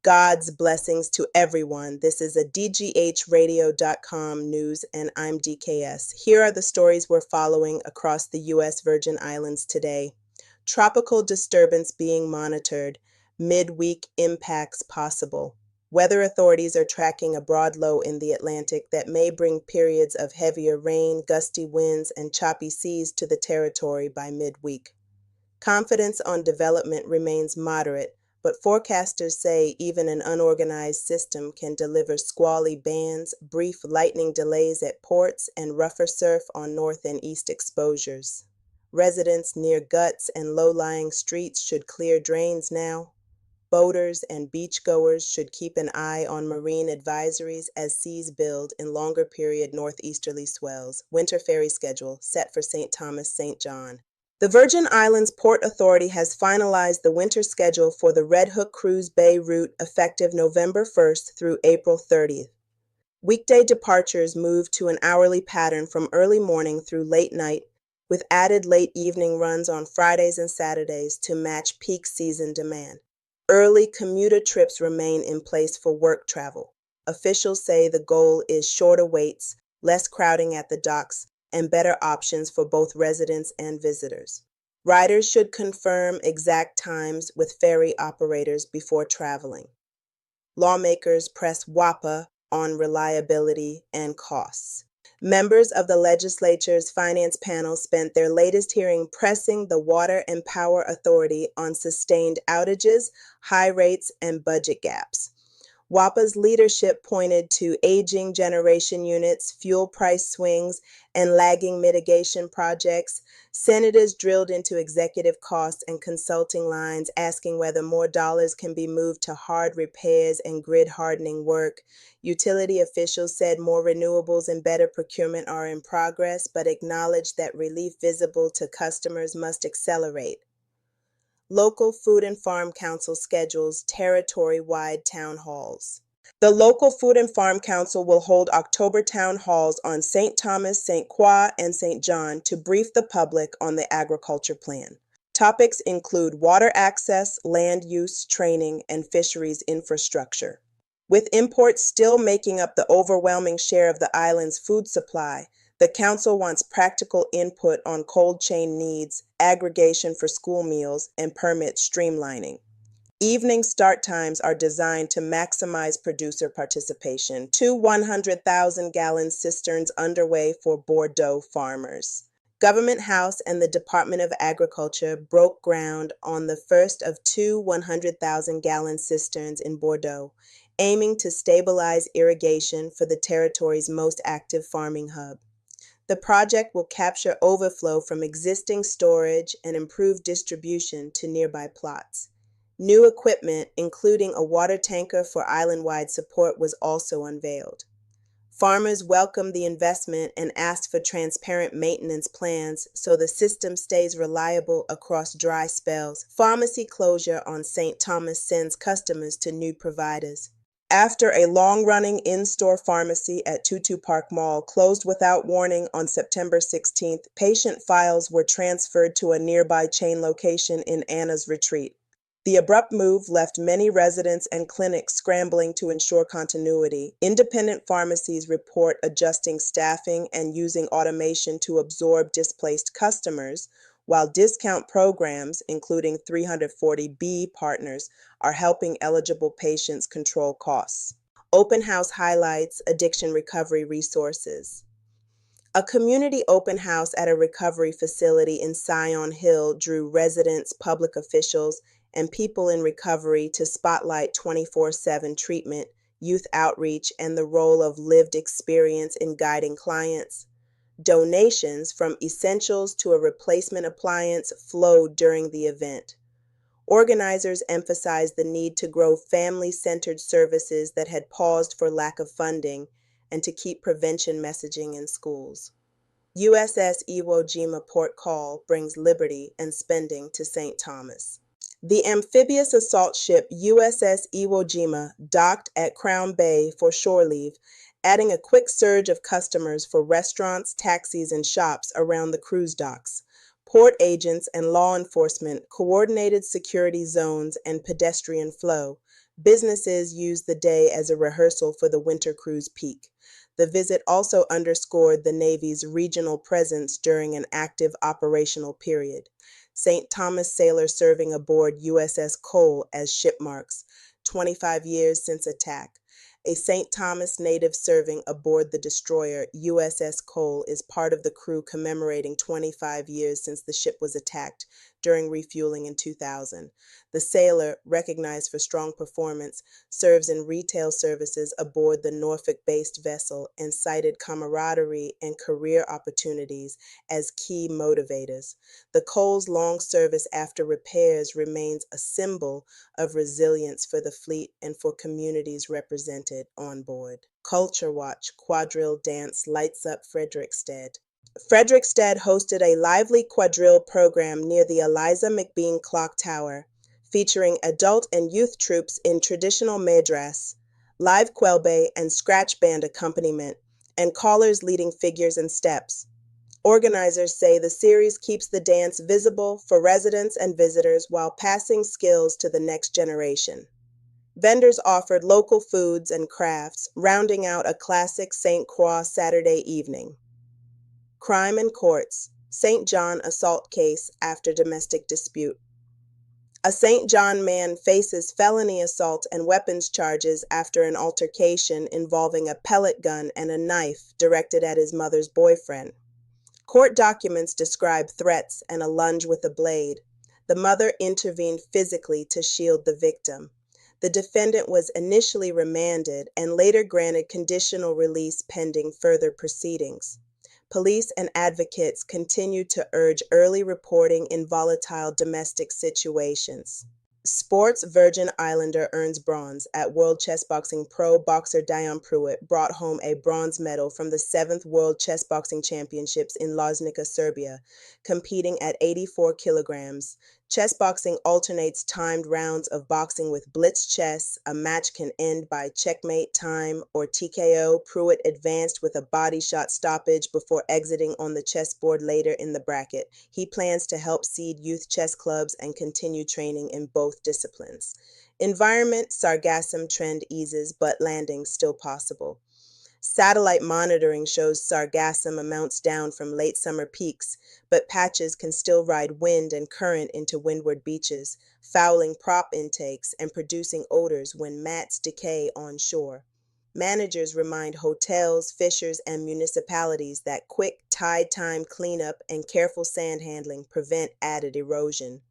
God's blessings to everyone. This is a DGHradio.com news, and I'm DKS. Here are the stories we're following across the U.S. Virgin Islands today. Tropical disturbance being monitored. Midweek impacts possible. Weather authorities are tracking a broad low in the Atlantic that may bring periods of heavier rain, gusty winds, and choppy seas to the territory by midweek. Confidence on development remains moderate, but forecasters say even an unorganized system can deliver squally bands, brief lightning delays at ports, and rougher surf on north and east exposures. Residents near guts and low-lying streets should clear drains now. Boaters and beachgoers should keep an eye on marine advisories as seas build in longer period northeasterly swells. Winter ferry schedule set for St. Thomas, St. John. The Virgin Islands Port Authority has finalized the winter schedule for the Red Hook Cruise Bay route effective November 1st through April 30th. Weekday departures move to an hourly pattern from early morning through late night, with added late evening runs on Fridays and Saturdays to match peak season demand. Early commuter trips remain in place for work travel. Officials say the goal is shorter waits, less crowding at the docks, and better options for both residents and visitors. Riders should confirm exact times with ferry operators before traveling. Lawmakers press WAPA on reliability and costs. Members of the legislature's finance panel spent their latest hearing pressing the Water and Power Authority on sustained outages, high rates, and budget gaps. WAPA's leadership pointed to aging generation units, fuel price swings, and lagging mitigation projects. Senators drilled into executive costs and consulting lines, asking whether more dollars can be moved to hard repairs and grid hardening work. Utility officials said more renewables and better procurement are in progress, but acknowledged that relief visible to customers must accelerate. Local Food and Farm Council schedules territory-wide town halls. The local Food and Farm Council will hold October town halls on St. Thomas, St. Croix, and St. John to brief the public on the agriculture plan. Topics include water access, land use, training, and fisheries infrastructure. With imports still making up the overwhelming share of the island's food supply, the Council wants practical input on cold chain needs, aggregation for school meals, and permit streamlining. Evening start times are designed to maximize producer participation. 2 100,000-gallon cisterns underway for Bordeaux farmers. Government House and the Department of Agriculture broke ground on the first of 2 100,000-gallon cisterns in Bordeaux, aiming to stabilize irrigation for the territory's most active farming hub. The project will capture overflow from existing storage and improve distribution to nearby plots. New equipment, including a water tanker for island-wide support, was also unveiled. Farmers welcomed the investment and asked for transparent maintenance plans so the system stays reliable across dry spells. Pharmacy closure on St. Thomas sends customers to new providers. After a long-running in-store pharmacy at Tutu Park Mall closed without warning on September 16th, patient files were transferred to a nearby chain location in Anna's Retreat. The abrupt move left many residents and clinics scrambling to ensure continuity. Independent pharmacies report adjusting staffing and using automation to absorb displaced customers, while discount programs, including 340B partners, are helping eligible patients control costs. Open house highlights addiction recovery resources. A community open house at a recovery facility in Scion Hill drew residents, public officials, and people in recovery to spotlight 24/7 treatment, youth outreach, and the role of lived experience in guiding clients. Donations, from essentials to a replacement appliance, flowed during the event. Organizers emphasized the need to grow family-centered services that had paused for lack of funding and to keep prevention messaging in schools. USS Iwo Jima Port Call brings liberty and spending to St. Thomas. The amphibious assault ship USS Iwo Jima docked at Crown Bay for shore leave, adding a quick surge of customers for restaurants, taxis, and shops around the cruise docks. Port agents and law enforcement coordinated security zones and pedestrian flow, Businesses use the day as a rehearsal for the winter cruise peak. The visit also underscored the Navy's regional presence during an active operational period. St. Thomas sailors serving aboard USS Cole as ship marks, 25 years since attack. A St. Thomas native serving aboard the destroyer USS Cole is part of the crew commemorating 25 years since the ship was attacked during refueling in 2000. The sailor, recognized for strong performance, serves in retail services aboard the Norfolk-based vessel and cited camaraderie and career opportunities as key motivators. The Cole's long service after repairs remains a symbol of resilience for the fleet and for communities represented on board. Culture Watch Quadrille Dance lights up Frederiksted. Frederiksted hosted a lively quadrille program near the Eliza McBean Clock Tower, featuring adult and youth troupes in traditional madras, live kwelbe and scratch band accompaniment, and callers leading figures and steps. Organizers say the series keeps the dance visible for residents and visitors while passing skills to the next generation. Vendors offered local foods and crafts, rounding out a classic St. Croix Saturday evening. Crime in courts. St. John assault case after domestic dispute. A St. John man faces felony assault and weapons charges after an altercation involving a pellet gun and a knife directed at his mother's boyfriend. Court documents describe threats and a lunge with a blade. The mother intervened physically to shield the victim. The defendant was initially remanded and later granted conditional release pending further proceedings. Police and advocates continue to urge early reporting in volatile domestic situations. Sports Virgin Islander earns bronze at World Chess Boxing. Pro boxer Diane Pruitt brought home a bronze medal from the 7th World Chess Boxing Championships in Loznica, Serbia, competing at 84 kilograms. Chess boxing alternates timed rounds of boxing with blitz chess. A match can end by checkmate, time, or TKO. Pruitt advanced with a body shot stoppage before exiting on the chessboard later in the bracket. He plans to help seed youth chess clubs and continue training in both disciplines. Environment, sargassum trend eases, but landing still possible. Satellite monitoring shows sargassum amounts down from late summer peaks, but patches can still ride wind and current into windward beaches, fouling prop intakes and producing odors when mats decay on shore. Managers remind hotels, fishers, and municipalities that quick tide time cleanup and careful sand handling prevent added erosion.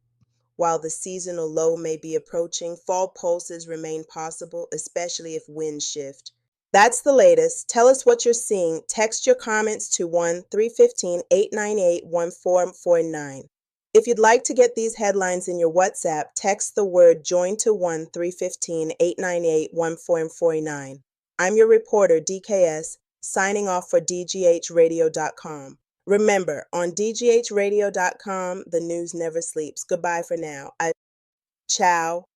While the seasonal low may be approaching, fall pulses remain possible, especially if winds shift. That's the latest. Tell us what you're seeing. Text your comments to 1-315-898-1449. If you'd like to get these headlines in your WhatsApp, text the word JOIN to 1-315-898-1449. I'm your reporter, DKS, signing off for DGHradio.com. Remember, on DGHradio.com, the news never sleeps. Goodbye for now. Ciao.